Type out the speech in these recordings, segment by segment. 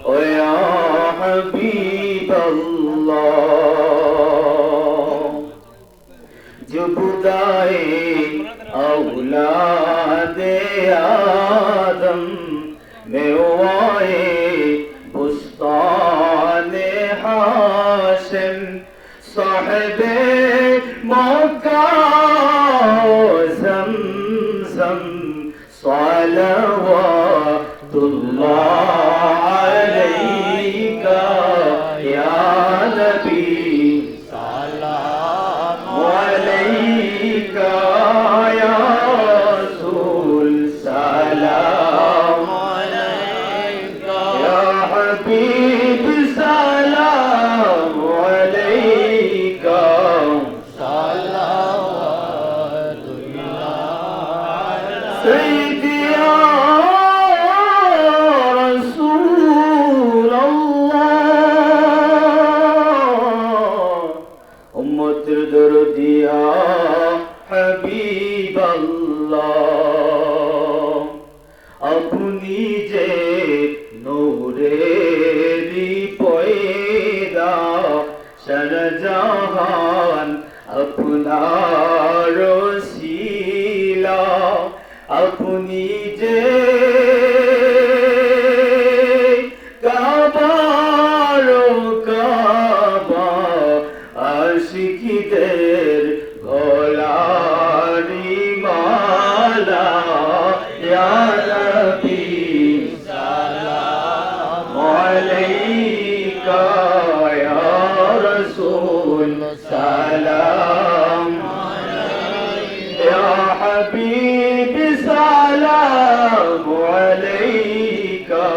ويا حبيب الله جبدائے اولاد آدم میوائے بستان ہاشم صاحب مکہ و زمزم صلوات اللہ علیک یا نبی سلام علیک یا رسول سلام علیک یا حبیب سلام علیک صلوات اللہ سیدی یا رسول اللہ امتر دردیا حبیب اللہ اپنی جے نوری پویدا شرجہان اپنا رسیلہ اپنی جے کعبہ رو کعبہ عاشقیদের গলারি মালা ইয়া নবী সালাম আলাইকা ইয়া রাসূল সালাম আলাইকা ইয়া হাবিব সালাম আলাইকা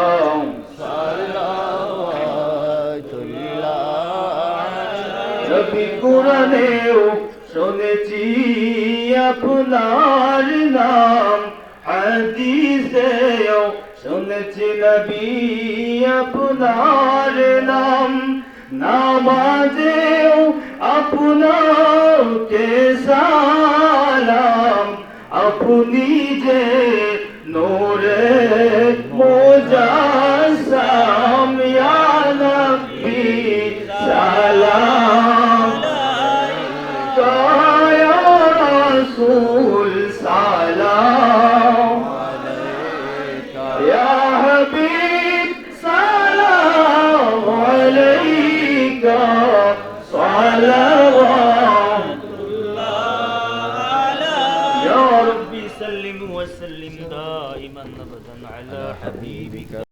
নবী কোরআনেও শুনেছি আপনার নাম হাদিসেও শুনেছি নবী আপনার নাম নামাজেও আপনাকে সালাম আপনি যে নূরে মুজাসসাম ইয়া নবী সালাম ইয়া রাসূল সালাম আলাইকা ইয়া হাবিব সালাম আলাইকা সালাওয়াতুল্লাহ ইয়া রাব্বি সাল্লিম ওয়া সাল্লিম দাইমান আবাদান আলা হাবিবিকা